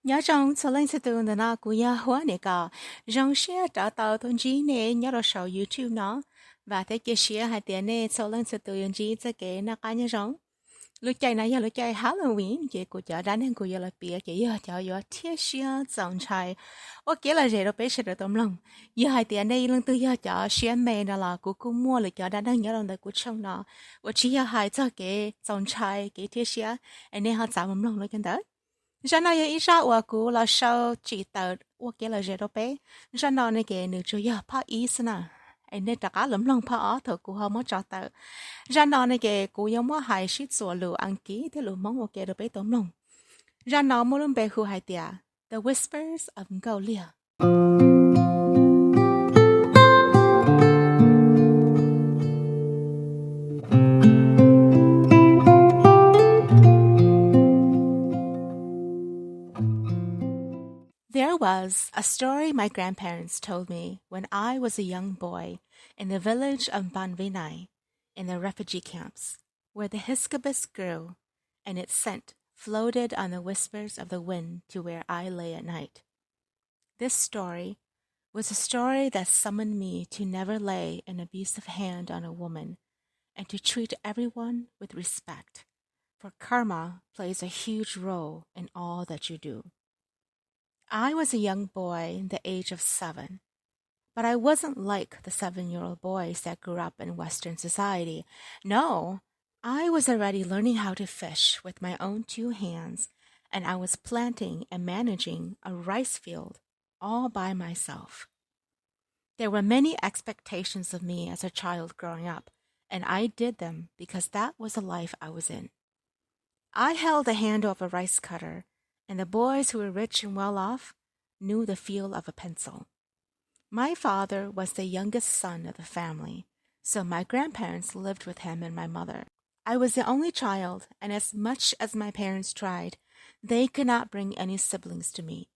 nhớ trong số lên sẽ từ na của ya hóa này cả trong share trả tàu thôn chí này nhớ rồi sau YouTube nó và thế kia share hai tiền này số lên sẽ từ những chí sẽ kể na cá nhớ giống lúc chạy này giờ lúc chạy Halloween chị của chợ đan nên của giờ là bia chị giờ chợ giờ thiết share dòng chai ô kia là gì đó bé sẽ được tôm lòng giờ hai tiền này lần từ giờ chợ share mẹ đó là của cô mua lại chợ đan đang nhớ lòng đời của chồng nó và chỉ giờ hai cho cái dòng chai cái thiết share anh ấy họ giảm tôm lòng luôn cái đó ra nó ý ra của cú là sau chỉ tờ của cái là gì đó bé ra nó này cái nữ chủ yếu pa ý nè anh nên tất cả lắm lòng pa ở thợ cú không có cho tờ ra nó này cái cú giống mà hay shit số lù ăn ký thì lù mong của cái đó bé tóm lòng ra nó muốn luôn bé khu hay tiệt The Whispers of Golia. There was a story my grandparents told me when I was a young boy in the village of Banvinai, in the refugee camps, where the hibiscus grew and its scent floated on the whispers of the wind to where I lay at night. This story was a story that summoned me to never lay an abusive hand on a woman and to treat everyone with respect, for karma plays a huge role in all that you do. I was a young boy the age of 7, but I wasn't like the 7-year-old boys that grew up in Western society. No, I was already learning how to fish with my own 2 hands, and I was planting and managing a rice field all by myself. There were many expectations of me as a child growing up, and I did them because that was the life I was in. I held the handle of a rice cutter, and the boys who were rich and well off knew the feel of a pencil. My father was the youngest son of the family, so my grandparents lived with him and my mother. I was the only child, and as much as my parents tried, they could not bring any siblings to me.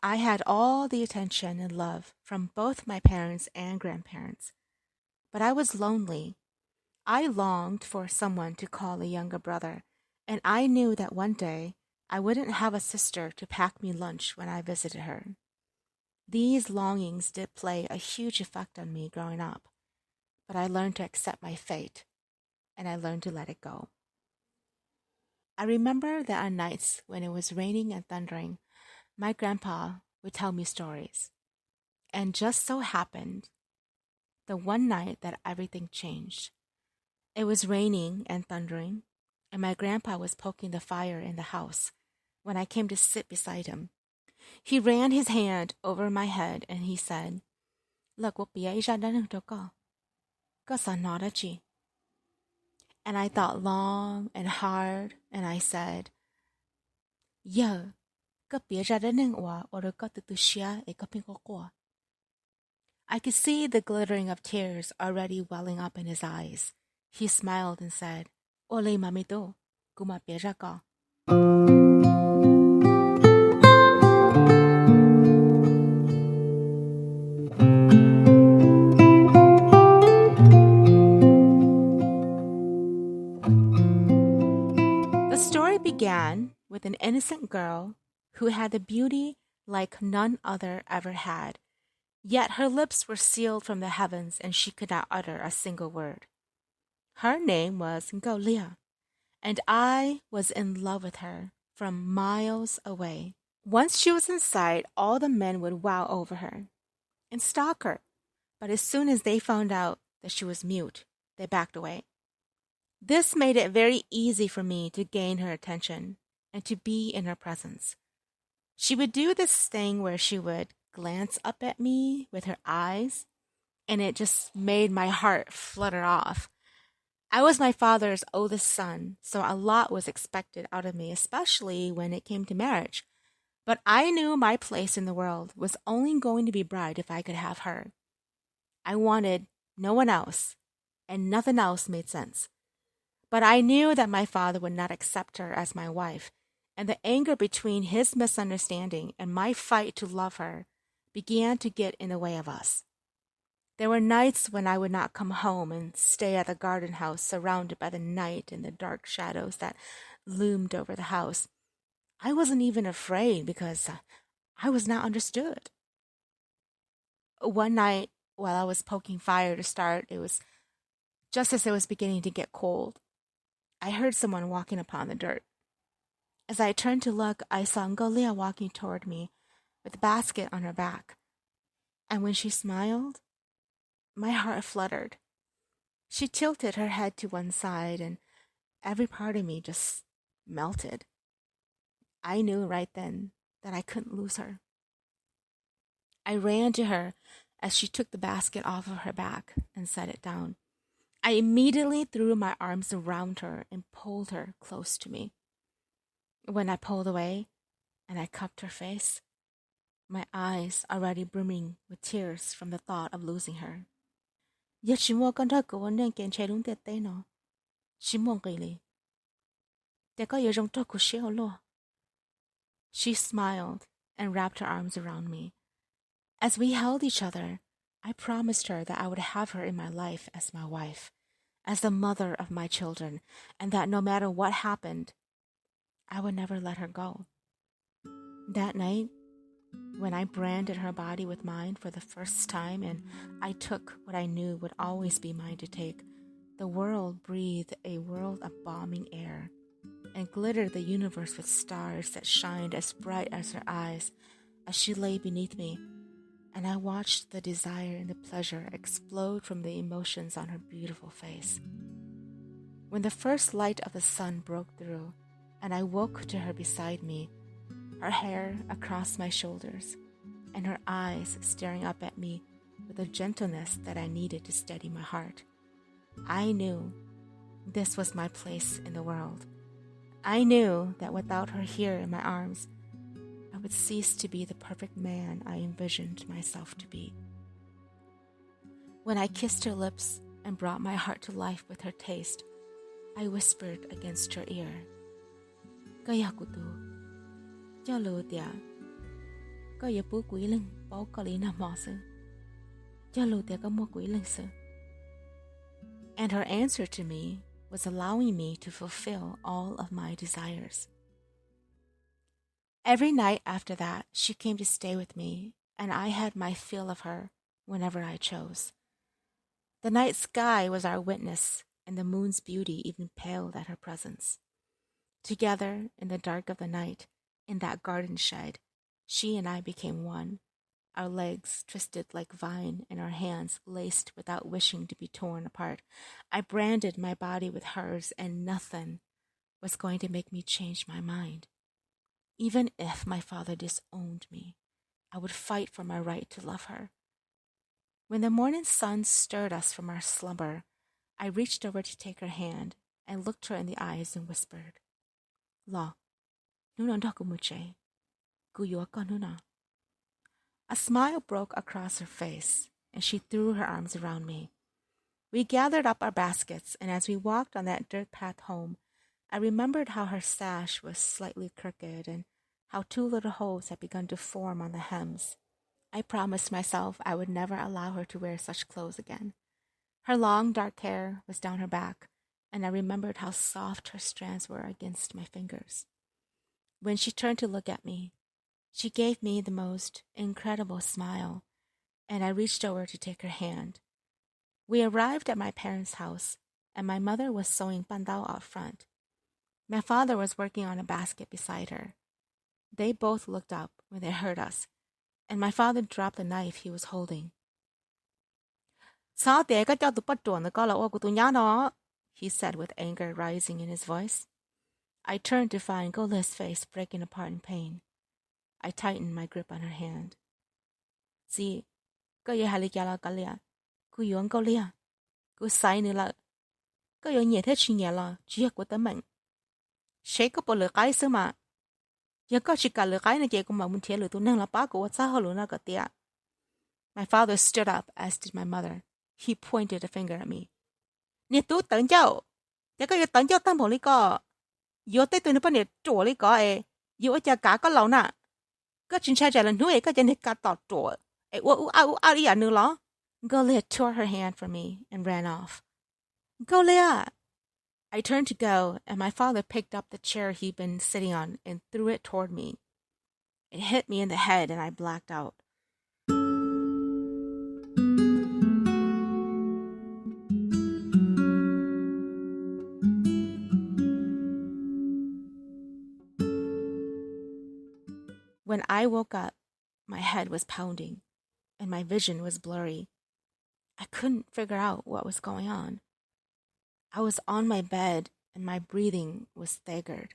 I had all the attention and love from both my parents and grandparents, but I was lonely. I longed for someone to call a younger brother, and I knew that one day I wouldn't have a sister to pack me lunch when I visited her. These longings did play a huge effect on me growing up, but I learned to accept my fate, and I learned to let it go. I remember that on nights when it was raining and thundering, my grandpa would tell me stories. And just so happened, the one night that everything changed. It was raining and thundering, and my grandpa was poking the fire in the house when I came to sit beside him. He ran his hand over my head and he said, "Look, what be ra đang đâu có sao nó đó chị." And I thought long and hard, and I said, "Yo, có be ra đang or có tự xia e có pin qua." I could see the glittering of tears already welling up in his eyes. He smiled and said, "Ole mamito, kuma be ra ka." The story began with an innocent girl who had the beauty like none other ever had, yet her lips were sealed from the heavens and she could not utter a single word. Her name was Golia, and I was in love with her from miles away. Once she was in sight, all the men would wow over her and stalk her, but as soon as they found out that she was mute, they backed away. This made it very easy for me to gain her attention and to be in her presence. She would do this thing where she would glance up at me with her eyes, and it just made my heart flutter off. I was my father's oldest son, so a lot was expected out of me, especially when it came to marriage. But I knew my place in the world was only going to be bright if I could have her. I wanted no one else, and nothing else made sense. But I knew that my father would not accept her as my wife, and the anger between his misunderstanding and my fight to love her began to get in the way of us. There were nights when I would not come home and stay at the garden house surrounded by the night and the dark shadows that loomed over the house. I wasn't even afraid because I was not understood. One night, while I was poking fire to start, it was just as it was beginning to get cold. I heard someone walking upon the dirt. As I turned to look, I saw Golia walking toward me with a basket on her back. And when she smiled, my heart fluttered. She tilted her head to one side, and every part of me just melted. I knew right then that I couldn't lose her. I ran to her as she took the basket off of her back and set it down. I immediately threw my arms around her and pulled her close to me. When I pulled away and I cupped her face, my eyes already brimming with tears from the thought of losing her. Yet she walked on the go and then can chay lung te no. She won't really. She smiled and wrapped her arms around me. As we held each other, I promised her that I would have her in my life as my wife, as the mother of my children, and that no matter what happened, I would never let her go. That night, when I branded her body with mine for the first time and I took what I knew would always be mine to take, the world breathed a world of balming air and glittered the universe with stars that shined as bright as her eyes as she lay beneath me, and I watched the desire and the pleasure explode from the emotions on her beautiful face. When the first light of the sun broke through and I woke to her beside me, her hair across my shoulders, and her eyes staring up at me with a gentleness that I needed to steady my heart, I knew this was my place in the world. I knew that without her here in my arms, I would cease to be the perfect man I envisioned myself to be. When I kissed her lips and brought my heart to life with her taste, I whispered against her ear, "Kaya kutu, jalo dia, kaya pu quý linh bao kali na mò sư, jalo dia ka mo quý linh sư." And her answer to me was allowing me to fulfill all of my desires. Every night after that, she came to stay with me, and I had my fill of her whenever I chose. The night sky was our witness, and the moon's beauty even paled at her presence. Together, in the dark of the night, in that garden shed, she and I became one, our legs twisted like vine and our hands laced without wishing to be torn apart. I branded my body with hers, and nothing was going to make me change my mind. Even if my father disowned me, I would fight for my right to love her. When the morning sun stirred us from our slumber, I reached over to take her hand and looked her in the eyes and whispered, "La, nuna ndakumuche, guyoka nuna." A smile broke across her face, and she threw her arms around me. We gathered up our baskets, and as we walked on that dirt path home, I remembered how her sash was slightly crooked and how 2 little holes had begun to form on the hems. I promised myself I would never allow her to wear such clothes again. Her long, dark hair was down her back, and I remembered how soft her strands were against my fingers. When she turned to look at me, she gave me the most incredible smile, and I reached over to take her hand. We arrived at my parents' house, and my mother was sewing pandao out front. My father was working on a basket beside her. They both looked up when they heard us, and my father dropped the knife he was holding. He said with anger rising in his voice. I turned to find Golia's face breaking apart in pain. I tightened my grip on her hand. "Si, kaya haligala Golia, kuyon Golia, ku sai ni la, kaya nhẹ thế chi nhẹ la, chỉ của tấm mệnh. Sẽ có bộ lửa cái sơ mà, giờ có chỉ cả lửa cái này chỉ cũng mà muốn thiệt lửa tu nâng là bá của sao lửa na cái tiệt." My father stood up, as did my mother. He pointed a finger at me. "Nè tú tận cháu, giờ có tận cháu tâm hồn lý có, giờ tới tôi nó phải nè trổ lý có giờ ở nhà cả có lâu nè. Golia tore her hand from me and ran off. "Golia!" I turned to go, and my father picked up the chair he'd been sitting on and threw it toward me. It hit me in the head, and I blacked out. When I woke up, my head was pounding, and my vision was blurry. I couldn't figure out what was going on. I was on my bed, and my breathing was staggered.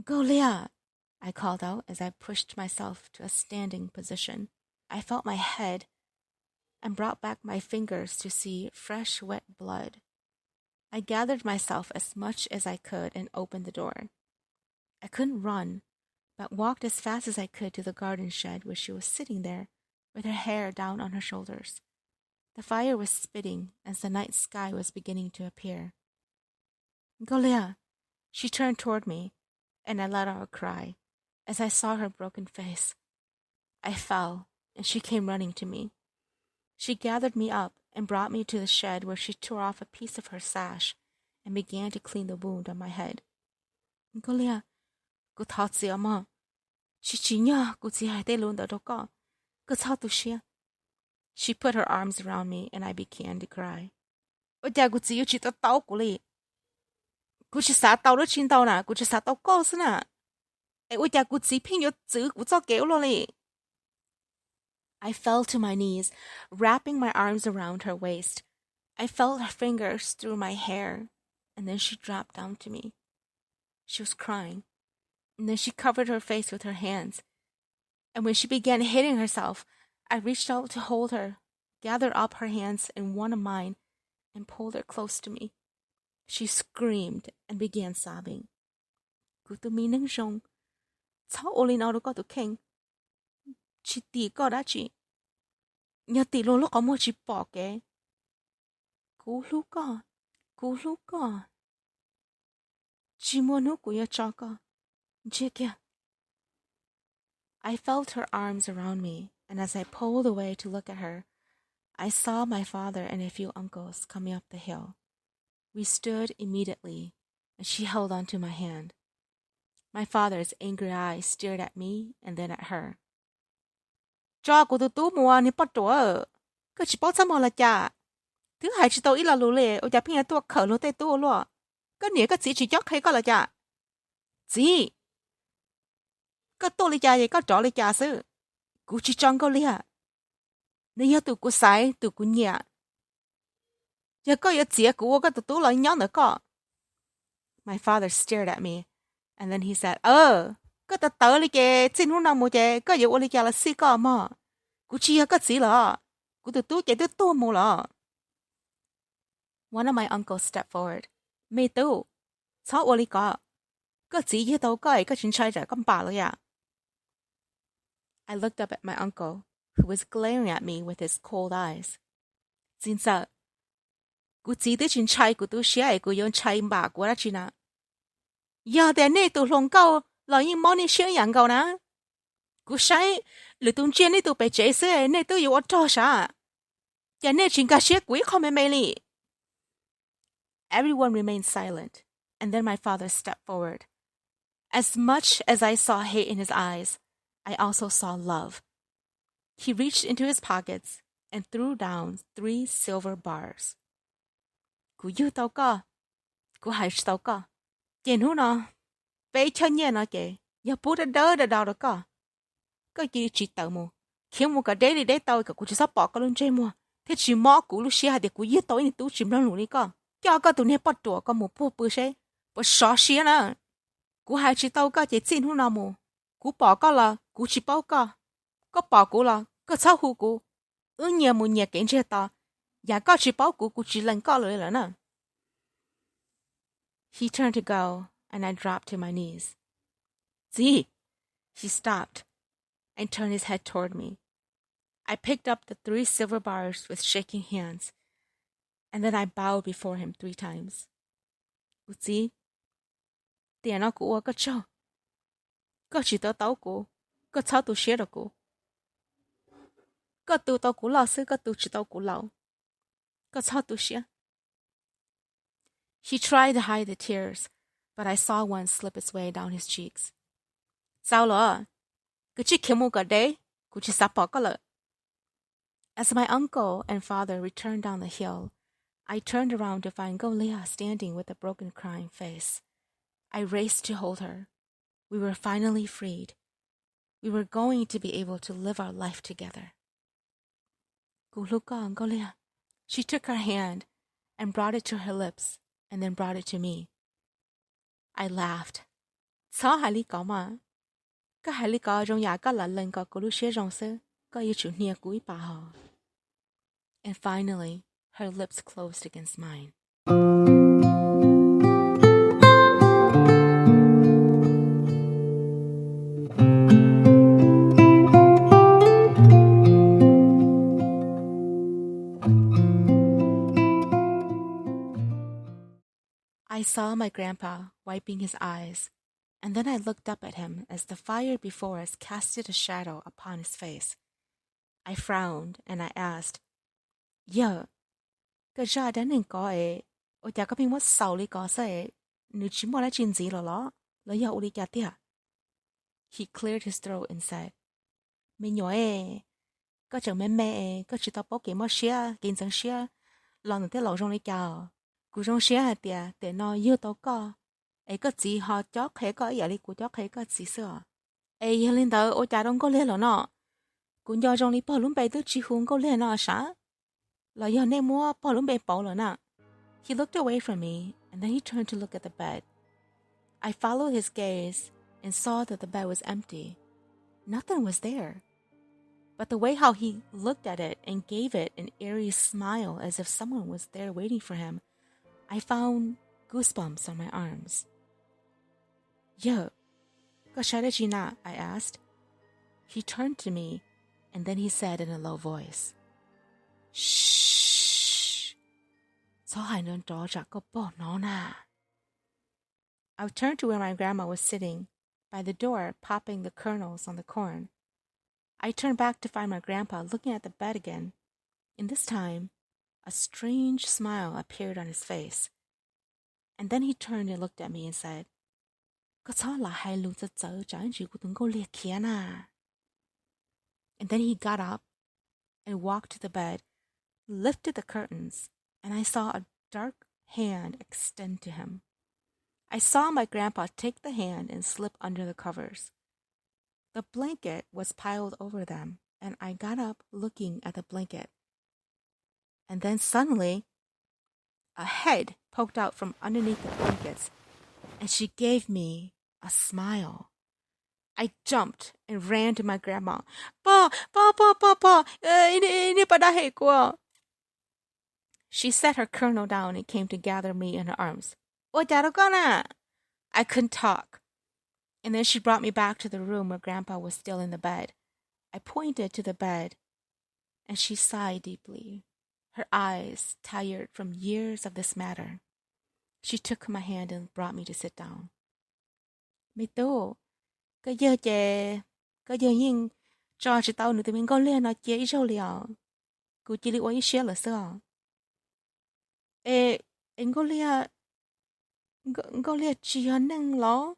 Golia! I called out as I pushed myself to a standing position. I felt my head and brought back my fingers to see fresh, wet blood. I gathered myself as much as I could and opened the door. I couldn't run, but walked as fast as I could to the garden shed where she was sitting there with her hair down on her shoulders. The fire was spitting as the night sky was beginning to appear. Golia! She turned toward me, and I let out a cry as I saw her broken face. I fell, and she came running to me. She gathered me up and brought me to the shed where she tore off a piece of her sash and began to clean the wound on my head. Golia, cô thọ gì mà? Chị chỉ nhớ cô chỉ hai tay luôn đó có. Cô thọ tu xia. She put her arms around me and I began to cry. Ôi cha cô chỉ yêu chị tao tao cô li. Cô chỉ xả tao đó chín tao nè, cô chỉ xả tao có xí nè. Ôi cha cô chỉ phiền yêu chữ cô cho kéo luôn li. I fell to my knees, wrapping my arms around her waist. I felt her fingers through my hair, and then she dropped down to me. She was crying, and then she covered her face with her hands. And when she began hitting herself, I reached out to hold her, gathered up her hands in one of mine, and pulled her close to me. She screamed and began sobbing. Cô tụi mình nâng rong. Cháu ô linh nào đâu có tụi Kheng. Chị tỷ có đã chị. Nhờ tỷ luôn lúc có mua chị bỏ kê. Cú lúc có. Chị mua nước của cho có. Chị kìa. I felt her arms around me, and as I pulled away to look at her, I saw my father and a few uncles coming up the hill. We stood immediately, and she held onto my hand. My father's angry eyes stared at me and then at her. Cho cô tụi mua ni bắt trộn, cứ chỉ bắt sao mà là cha. Thứ hai chỉ tao ít là lù lệ, ở nhà pin tôi khờ lù tê tôi luôn. Cái này cái chỉ chắc hay có là cha. Gì? Cái tôi là cha vậy có trọ là cha sư. Cô chỉ trong câu lia. Nếu tụi cô sai, tụi cô nhẹ. Giờ có yêu chia của cái tụi là nhỏ nữa có. My father stared at me, and then he said, cái tụi tớ là cái xin hôn nào mua cái, cái yêu là cha là xí có mà. Cô chỉ cái gì là, cô tụi cái tụi mua là. One of my uncles stepped forward. Mày tụi, sao ô lý có? Cái gì vậy tao cái chuyện trai trẻ con bà rồi à? I looked up at my uncle, who was glaring at me with his cold eyes. Xin sợ. Cô chỉ tới chuyện trai của tôi sẽ cô用trai bà của ra chuyện à? Giờ để nè tụi lòng câu, là những món nè sẽ养câu nè. Cô sai, lựa tung chuyện nè tụi bị chế sẽ nè tụi yêu ở trò sao? Giờ nè chuyện cả sẽ quý không mê li. Everyone remained silent, and then my father stepped forward. As much as I saw hate in his eyes, I also saw love. He reached into his pockets and threw down 3 silver bars. Cô yêu tao có, cô hay tao có. Chuyện hú nó, bé chân nhẹ nó kì, giờ bố đã đỡ đau đó có. Cái gì chỉ tao mua, khi mua cả đấy đi đấy tao cả cô chỉ sắp bỏ cái lưng trên mua. Thế chỉ mỏ cú lúc xưa để cô yêu tao nên tao chìm lăn lũ đi có. Cho cái tụi này bắt đùa có một bộ bự xe, bộ xó xía nè. Cô hay chỉ tao có chỉ xin hú nó mua. Cô bỏ có là, cô chỉ bao có bỏ cô là, có sao hú cô. Nhà mua nhà kiến chế ta, nhà có chỉ bao cô chỉ lần có lời là nè. He turned to go, and I dropped to my knees. See, he stopped and turned his head toward me. I picked up the 3 silver bars with shaking hands, and then I bowed before him 3 times. See, tiền nó của có cho. Có chỉ tao của, có cháu tụi xế được của. Có tụi tao của lão sư, có tụi chỉ tao của lão. Có cháu tụi xế. He tried to hide the tears, but I saw one slip its way down his cheeks. Sao lo? Kuchi kimu ka day? Kuchi sapakala. As my uncle and father returned down the hill, I turned around to find Golia standing with a broken, crying face. I raced to hold her. We were finally freed. We were going to be able to live our life together. Guluka and Golia. She took her hand and brought it to her lips and then brought it to me. I laughed. Sao hali ka ma? Ka hali ka rong ya ka la len ka gulu she rong se ka yu chu nia gui pa ha. And finally, her lips closed against mine. I saw my grandpa wiping his eyes, and then I looked up at him as the fire before us casted a shadow upon his face. I frowned and I asked, "Yeah, cái ra đến nên có ấy, ở nhà có bên mất sầu lý có sẽ, nếu chỉ mua lại chuyện gì lo, lo giờ uli kia tia." He cleared his throat and said, "Mình nhỏ ấy, có chẳng mẹ mẹ, có chỉ tao bảo cái mất xia, kinh doanh xia, lo nữa thế lo trong lý kia, cú trong xia hả tia, để nó yêu tao có, ấy có gì họ chót hay có ý lý cú chót hay có gì sữa, ấy giờ lên đầu ở nhà đông có lên lo nọ, cú giờ trong lý bảo luôn bay tới chỉ huống có lên nọ sao? Lo giờ nên mua bảo luôn bay bảo lo nọ." He looked away from me, and then he turned to look at the bed. I followed his gaze and saw that the bed was empty. Nothing was there. But the way how he looked at it and gave it an eerie smile as if someone was there waiting for him, I found goosebumps on my arms. "Yo, có sao đấy chị nà?" I asked. He turned to me, and then he said in a low voice, "Shh. So I don't know no na." I turned to where my grandma was sitting by the door, popping the kernels on the corn. I turned back to find my grandpa looking at the bed again, and this time a strange smile appeared on his face. And then he turned and looked at me and said, "Có sao là hai lu zơ zơ chẳng chỉ của từng cô liệt kia na." And then he got up and walked to the bed, lifted the curtains, and I saw a dark hand extend to him. I saw my grandpa take the hand and slip under the covers. The blanket was piled over them, and I got up looking at the blanket. And then suddenly, a head poked out from underneath the blankets, and she gave me a smile. I jumped and ran to my grandma. Pa, pa, pa, pa, pa, ini padahe ko. She set her kernel down and came to gather me in her arms. "O darogana!" I couldn't talk. And then she brought me back to the room where Grandpa was still in the bed. I pointed to the bed, and she sighed deeply, her eyes tired from years of this matter. She took my hand and brought me to sit down. "Mày tu, cái giờ chè, cái giờ nhìn, cho chị tao nữa thì mình có lên nó chế rau liao. Cô chỉ li ôi xé là sao? Ê, Golia chỉ hẳn năng lo."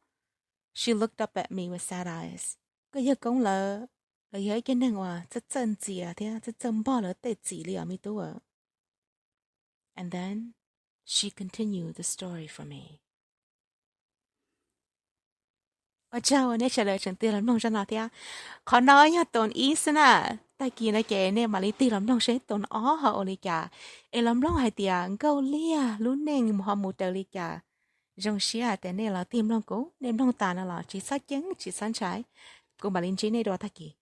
She looked up at me with sad eyes. "Cái giờ cũng là giờ cái năng à, rất chân gì à, thế rất chân bỏ lỡ tệ gì liao mi tu à." And then she continued the story for me. "Ở chào anh trả lời chẳng tiền làm nông cho nào thế? Khó nói nha tồn ý xin à. Tại kỳ này kể nè mà lý tiền làm nông sẽ tồn ó họ lý cả. Em làm nông hay tiền câu lia lúc nè mà họ một tờ lý cả. Rong xia tên nè là tìm nông cố, nên nông tàn là chỉ sát chén chỉ sẵn trái. Cũng bà linh chế này đó thà kỳ.